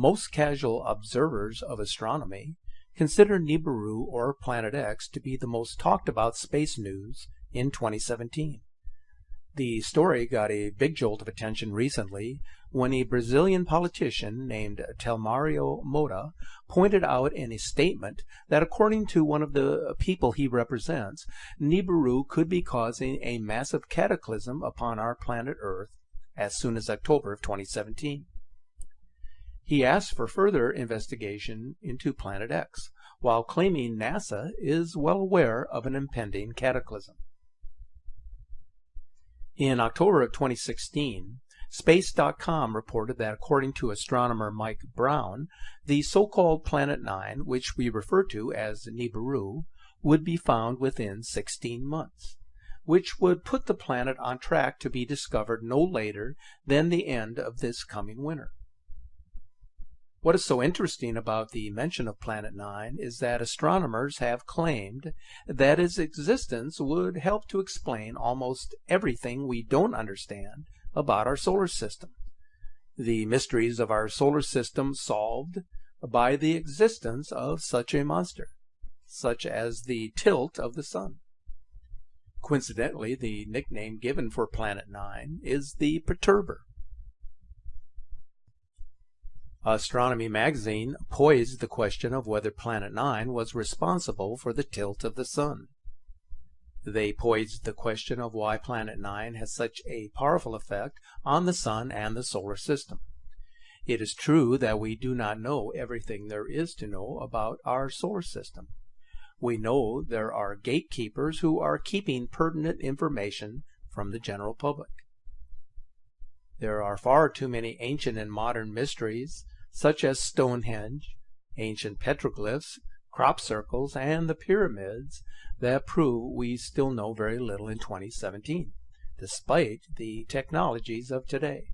Most casual observers of astronomy consider Nibiru or Planet X to be the most talked about space news in 2017. The story got a big jolt of attention recently when a Brazilian politician named Telmario Moda pointed out in a statement that according to one of the people he represents, Nibiru could be causing a massive cataclysm upon our planet Earth as soon as October of 2017. He asked for further investigation into Planet X, while claiming NASA is well aware of an impending cataclysm. In October of 2016, Space.com reported that according to astronomer Mike Brown, the so-called Planet 9, which we refer to as Nibiru, would be found within 16 months, which would put the planet on track to be discovered no later than the end of this coming winter. What is so interesting about the mention of Planet 9 is that astronomers have claimed that its existence would help to explain almost everything we don't understand about our solar system. The mysteries of our solar system solved by the existence of such a monster, such as the tilt of the sun. Coincidentally, the nickname given for Planet 9 is the Perturber. Astronomy magazine posed the question of whether Planet 9 was responsible for the tilt of the sun. They posed the question of why Planet 9 has such a powerful effect on the sun and the solar system. It is true that we do not know everything there is to know about our solar system. We know there are gatekeepers who are keeping pertinent information from the general public. There are far too many ancient and modern mysteries, such as Stonehenge, ancient petroglyphs, crop circles, and the pyramids, that prove we still know very little in 2017, despite the technologies of today.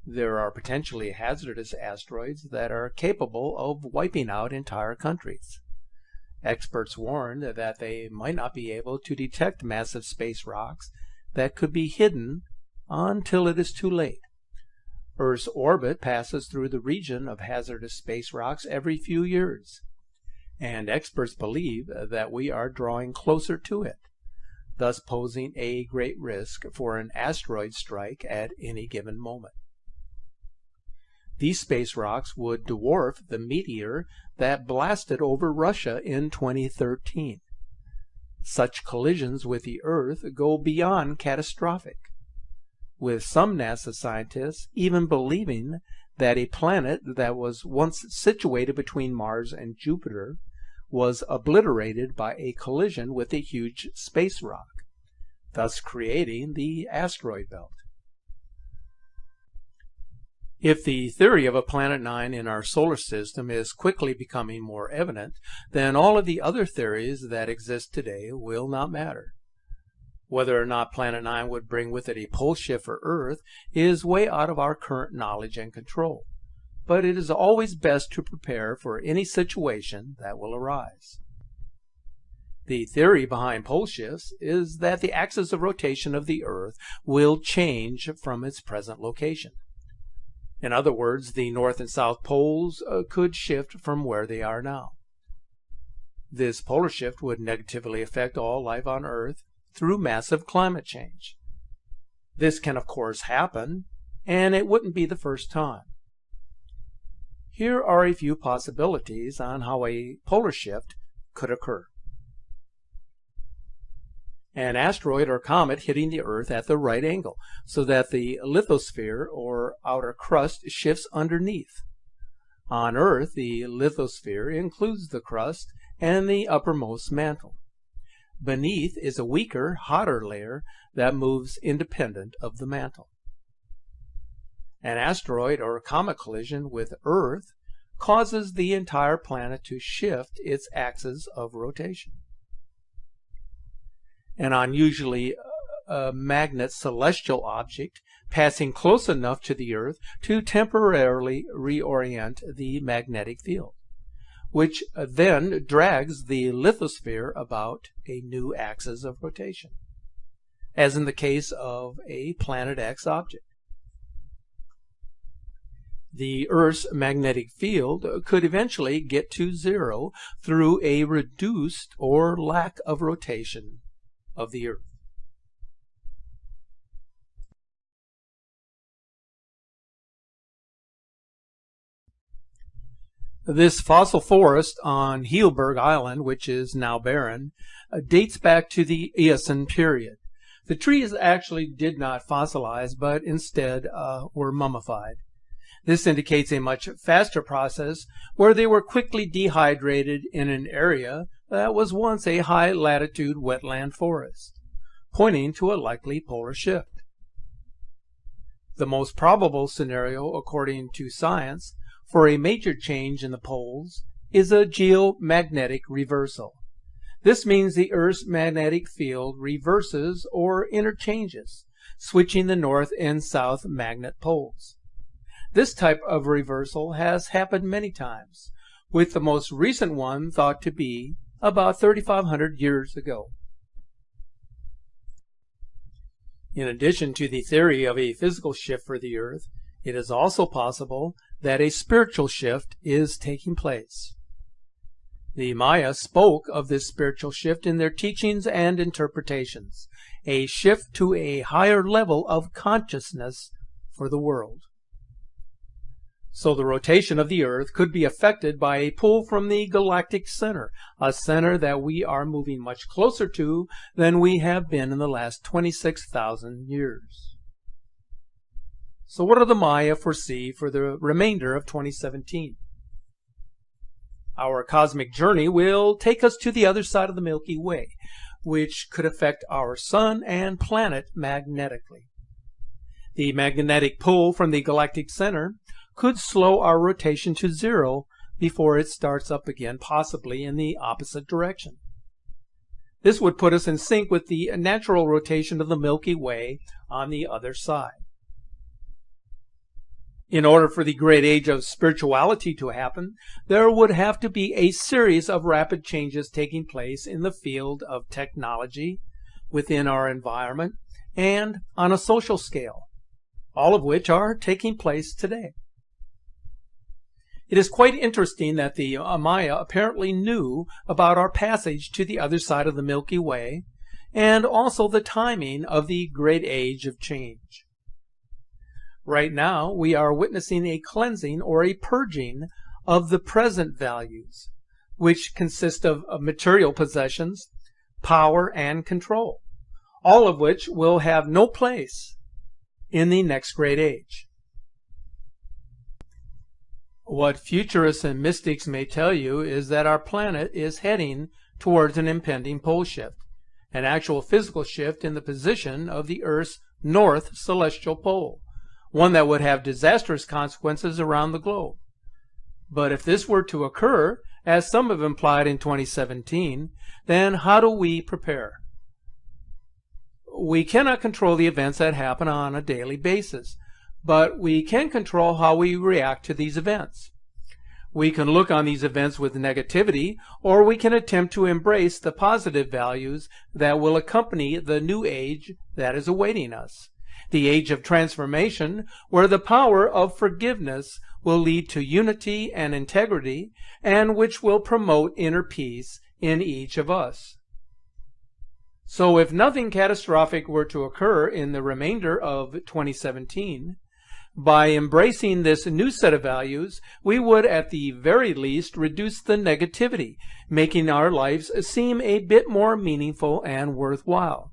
There are potentially hazardous asteroids that are capable of wiping out entire countries. Experts warned that they might not be able to detect massive space rocks that could be hidden until it is too late. Earth's orbit passes through the region of hazardous space rocks every few years, and experts believe that we are drawing closer to it, thus posing a great risk for an asteroid strike at any given moment. These space rocks would dwarf the meteor that blasted over Russia in 2013. Such collisions with the Earth go beyond catastrophic, with some NASA scientists even believing that a planet that was once situated between Mars and Jupiter was obliterated by a collision with a huge space rock, thus creating the asteroid belt. If the theory of a Planet 9 in our solar system is quickly becoming more evident, then all of the other theories that exist today will not matter. Whether or not Planet 9 would bring with it a pole shift for Earth is way out of our current knowledge and control, but it is always best to prepare for any situation that will arise. The theory behind pole shifts is that the axis of rotation of the Earth will change from its present location. In other words, the North and South poles could shift from where they are now. This polar shift would negatively affect all life on Earth through massive climate change. This can of course happen, and it wouldn't be the first time. Here are a few possibilities on how a polar shift could occur. An asteroid or comet hitting the Earth at the right angle, so that the lithosphere or outer crust shifts underneath. On Earth, the lithosphere includes the crust and the uppermost mantle. Beneath is a weaker, hotter layer that moves independent of the mantle. An asteroid or comet collision with Earth causes the entire planet to shift its axis of rotation. An unusually magnet celestial object passing close enough to the Earth to temporarily reorient the magnetic field, which then drags the lithosphere about a new axis of rotation, as in the case of a Planet X object. The Earth's magnetic field could eventually get to zero through a reduced or lack of rotation of the Earth. This fossil forest on Healberg Island, which is now barren, dates back to the Eocene period. The trees actually did not fossilize, but instead were mummified. This indicates a much faster process where they were quickly dehydrated in an area that was once a high-latitude wetland forest, pointing to a likely polar shift. The most probable scenario, according to science, for a major change in the poles is a geomagnetic reversal. This means the Earth's magnetic field reverses or interchanges, switching the north and south magnet poles. This type of reversal has happened many times, with the most recent one thought to be about 3,500 years ago. In addition to the theory of a physical shift for the Earth, it is also possible that a spiritual shift is taking place. The Maya spoke of this spiritual shift in their teachings and interpretations, a shift to a higher level of consciousness for the world. So the rotation of the Earth could be affected by a pull from the galactic center, a center that we are moving much closer to than we have been in the last 26,000 years. So what do the Maya foresee for the remainder of 2017? Our cosmic journey will take us to the other side of the Milky Way, which could affect our sun and planet magnetically. The magnetic pull from the galactic center could slow our rotation to zero before it starts up again, possibly in the opposite direction. This would put us in sync with the natural rotation of the Milky Way on the other side. In order for the great age of spirituality to happen, there would have to be a series of rapid changes taking place in the field of technology, within our environment, and on a social scale, all of which are taking place today. It is quite interesting that the Maya apparently knew about our passage to the other side of the Milky Way, and also the timing of the great age of change. Right now, we are witnessing a cleansing or a purging of the present values, which consist of material possessions, power, and control, all of which will have no place in the next great age. What futurists and mystics may tell you is that our planet is heading towards an impending pole shift, an actual physical shift in the position of the Earth's north celestial pole, one that would have disastrous consequences around the globe. But if this were to occur, as some have implied in 2017, then how do we prepare? We cannot control the events that happen on a daily basis, but we can control how we react to these events. We can look on these events with negativity, or we can attempt to embrace the positive values that will accompany the new age that is awaiting us, the age of transformation, where the power of forgiveness will lead to unity and integrity, and which will promote inner peace in each of us. So if nothing catastrophic were to occur in the remainder of 2017, by embracing this new set of values, we would at the very least reduce the negativity, making our lives seem a bit more meaningful and worthwhile.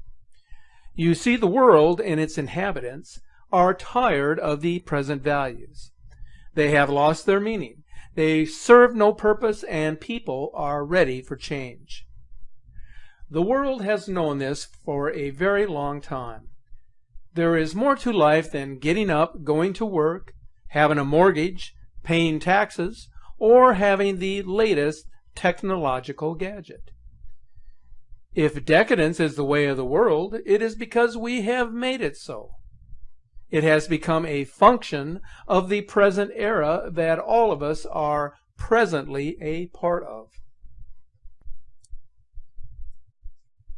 You see, the world and its inhabitants are tired of the present values. They have lost their meaning. They serve no purpose, and people are ready for change. The world has known this for a very long time. There is more to life than getting up, going to work, having a mortgage, paying taxes, or having the latest technological gadget. If decadence is the way of the world, it is because we have made it so. It has become a function of the present era that all of us are presently a part of.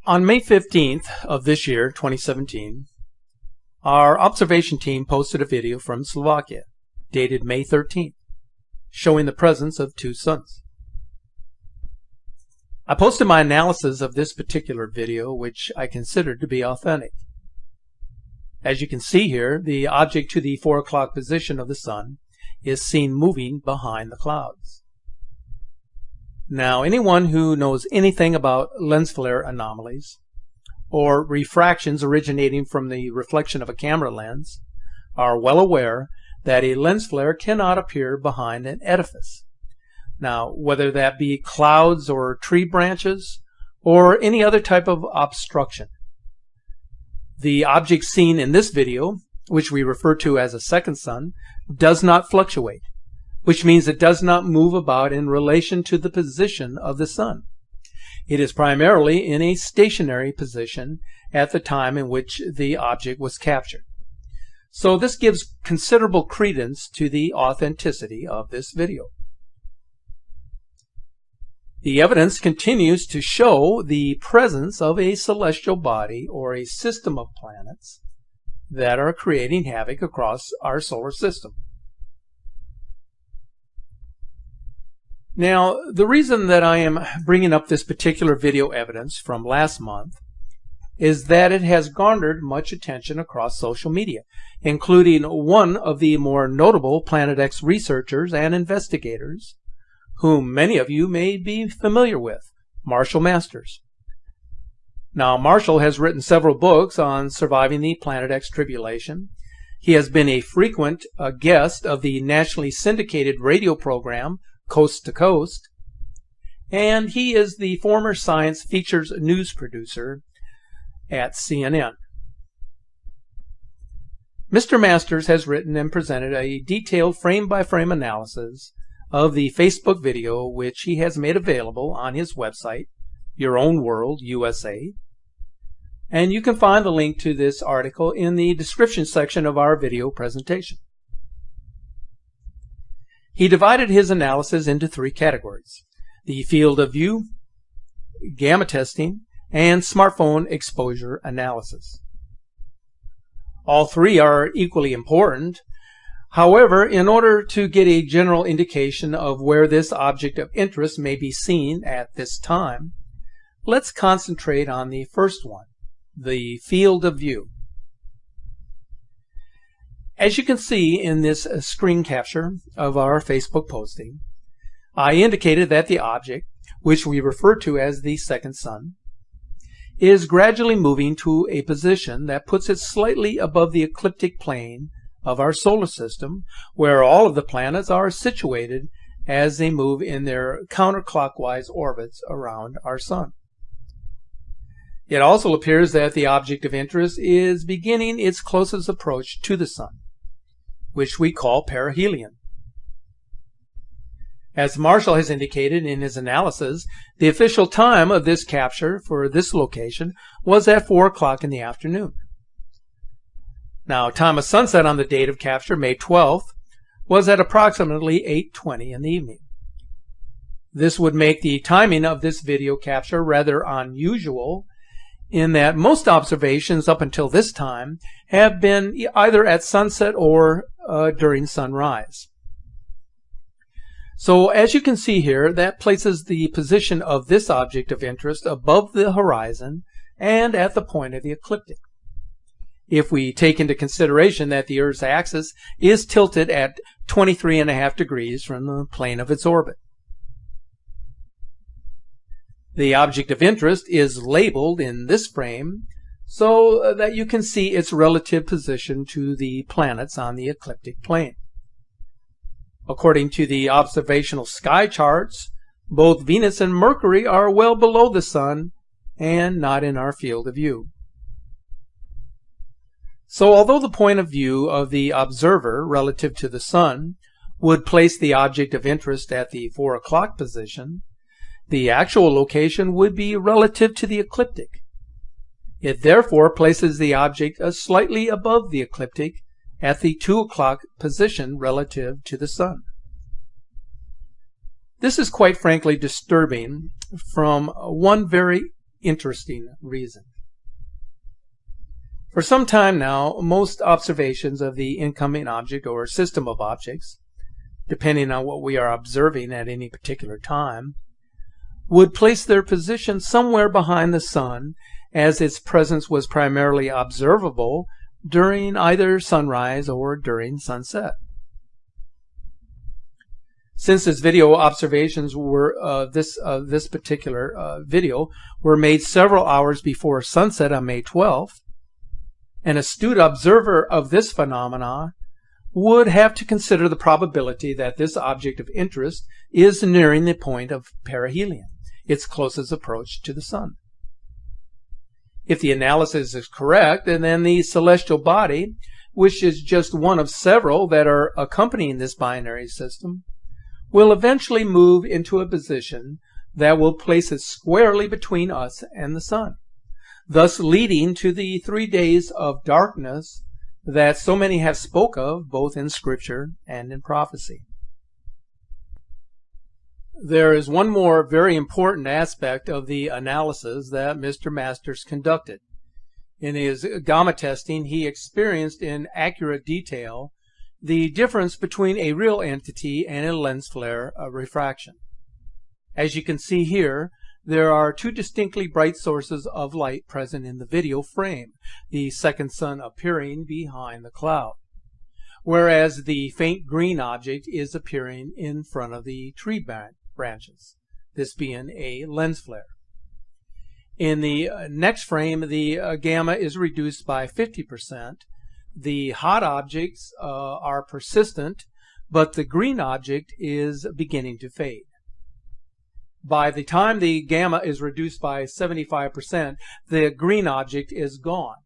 On May 15th of this year, 2017, our observation team posted a video from Slovakia dated May 13th, showing the presence of two suns. I posted my analysis of this particular video, which I considered to be authentic. As you can see here, the object to the 4 o'clock position of the sun is seen moving behind the clouds. Now, anyone who knows anything about lens flare anomalies or refractions originating from the reflection of a camera lens are well aware that a lens flare cannot appear behind an edifice. Now, whether that be clouds or tree branches or any other type of obstruction. The object seen in this video, which we refer to as a second sun, does not fluctuate, which means it does not move about in relation to the position of the sun. It is primarily in a stationary position at the time in which the object was captured. So this gives considerable credence to the authenticity of this video. The evidence continues to show the presence of a celestial body or a system of planets that are creating havoc across our solar system. Now, the reason that I am bringing up this particular video evidence from last month is that it has garnered much attention across social media, including one of the more notable Planet X researchers and investigators, whom many of you may be familiar with, Marshall Masters. Now, Marshall has written several books on surviving the Planet X tribulation. He has been a frequent guest of the nationally syndicated radio program Coast to Coast, and he is the former Science Features news producer at CNN. Mr. Masters has written and presented a detailed frame-by-frame analysis of the Facebook video, which he has made available on his website, Your Own World USA. And you can find the link to this article in the description section of our video presentation. He divided his analysis into 3 categories: the field of view, gamma testing, and smartphone exposure analysis. All 3 are equally important. However, in order to get a general indication of where this object of interest may be seen at this time, let's concentrate on the first one, the field of view. As you can see in this screen capture of our Facebook posting, I indicated that the object, which we refer to as the second sun, is gradually moving to a position that puts it slightly above the ecliptic plane of our solar system, where all of the planets are situated as they move in their counterclockwise orbits around our sun. It also appears that the object of interest is beginning its closest approach to the sun, which we call perihelion. As Marshall has indicated in his analysis, the official time of this capture for this location was at 4 o'clock in the afternoon. Now, time of sunset on the date of capture, May 12th, was at approximately 8:20 in the evening. This would make the timing of this video capture rather unusual, in that most observations up until this time have been either at sunset or during sunrise. So as you can see here, that places the position of this object of interest above the horizon and at the point of the ecliptic, if we take into consideration that the Earth's axis is tilted at 23.5 degrees from the plane of its orbit. The object of interest is labeled in this frame so that you can see its relative position to the planets on the ecliptic plane. According to the observational sky charts, both Venus and Mercury are well below the sun and not in our field of view. So although the point of view of the observer relative to the sun would place the object of interest at the 4 o'clock position, the actual location would be relative to the ecliptic. It therefore places the object slightly above the ecliptic at the 2 o'clock position relative to the sun. This is quite frankly disturbing from one very interesting reason. For some time now, most observations of the incoming object or system of objects, depending on what we are observing at any particular time, would place their position somewhere behind the sun, as its presence was primarily observable during either sunrise or during sunset. Since its video observations were this particular video were made several hours before sunset on May 12th, an astute observer of this phenomena would have to consider the probability that this object of interest is nearing the point of perihelion, its closest approach to the sun. If the analysis is correct, then the celestial body, which is just one of several that are accompanying this binary system, will eventually move into a position that will place it squarely between us and the sun, thus leading to the 3 days of darkness that so many have spoke of both in Scripture and in prophecy. There is one more very important aspect of the analysis that Mr. Masters conducted. In his gamma testing, he experienced in accurate detail the difference between a real entity and a lens flare refraction. As you can see here, there are two distinctly bright sources of light present in the video frame, the second sun appearing behind the cloud, whereas the faint green object is appearing in front of the tree branches, this being a lens flare. In the next frame, the gamma is reduced by 50%. The hot objects are persistent, but the green object is beginning to fade. By the time the gamma is reduced by 75%, the green object is gone.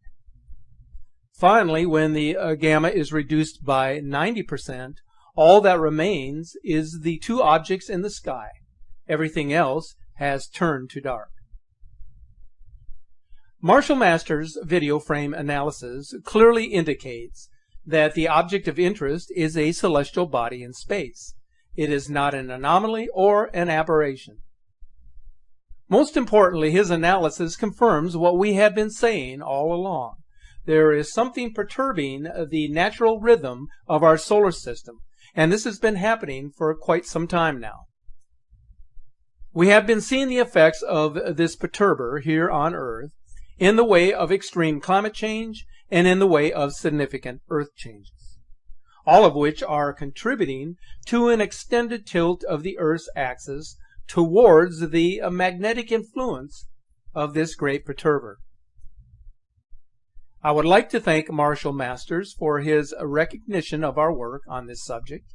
Finally, when the gamma is reduced by 90%, all that remains is the two objects in the sky. Everything else has turned to dark. Marshall Masters' video frame analysis clearly indicates that the object of interest is a celestial body in space. It is not an anomaly or an aberration. Most importantly, his analysis confirms what we have been saying all along. There is something perturbing the natural rhythm of our solar system, and this has been happening for quite some time now. We have been seeing the effects of this perturber here on Earth in the way of extreme climate change and in the way of significant Earth changes, all of which are contributing to an extended tilt of the Earth's axis towards the magnetic influence of this great perturber. I would like to thank Marshall Masters for his recognition of our work on this subject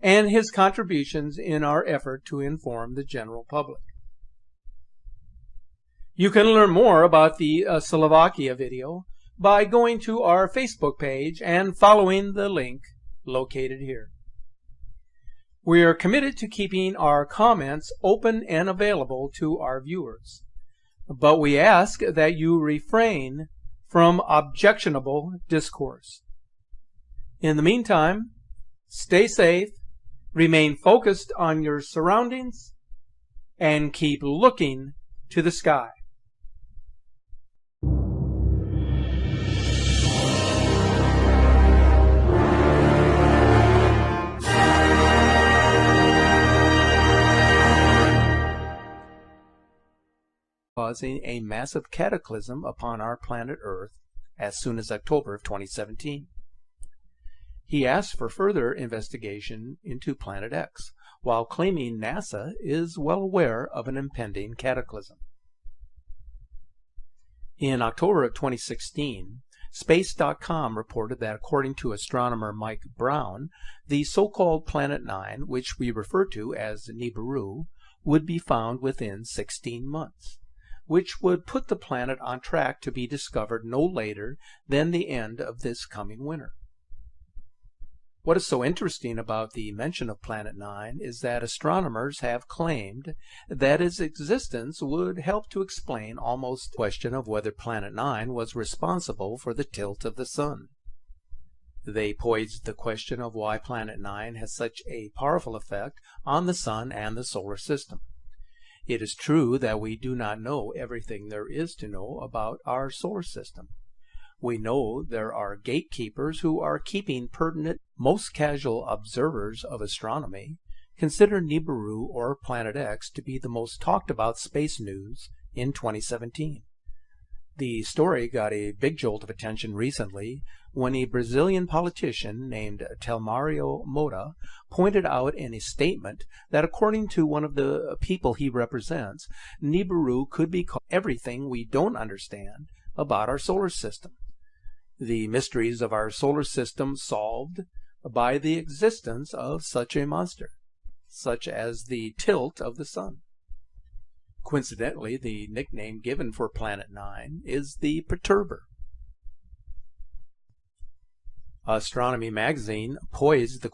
and his contributions in our effort to inform the general public. You can learn more about the Slovakia video by going to our Facebook page and following the link located here. We are committed to keeping our comments open and available to our viewers, but we ask that you refrain from objectionable discourse. In the meantime, stay safe, remain focused on your surroundings, and keep looking to the sky. Causing a massive cataclysm upon our planet Earth as soon as October of 2017. He asked for further investigation into Planet X, while claiming NASA is well aware of an impending cataclysm. In October of 2016, Space.com reported that according to astronomer Mike Brown, the so-called Planet 9, which we refer to as Nibiru, would be found within 16 months. Which would put the planet on track to be discovered no later than the end of this coming winter. What is so interesting about the mention of Planet 9 is that astronomers have claimed that its existence would help to explain almost the question of whether Planet 9 was responsible for the tilt of the sun. They posed the question of why Planet 9 has such a powerful effect on the sun and the solar system. It is true that we do not know everything there is to know about our solar system. We know there are gatekeepers who are keeping pertinent. Most casual observers of astronomy consider Nibiru or Planet X to be the most talked about space news in 2017. The story got a big jolt of attention recently when a Brazilian politician named Telmario Moura pointed out in a statement that according to one of the people he represents, Nibiru could be called everything we don't understand about our solar system. The mysteries of our solar system solved by the existence of such a monster, such as the tilt of the sun. Coincidentally, the nickname given for Planet 9 is the Perturber. Astronomy magazine poised the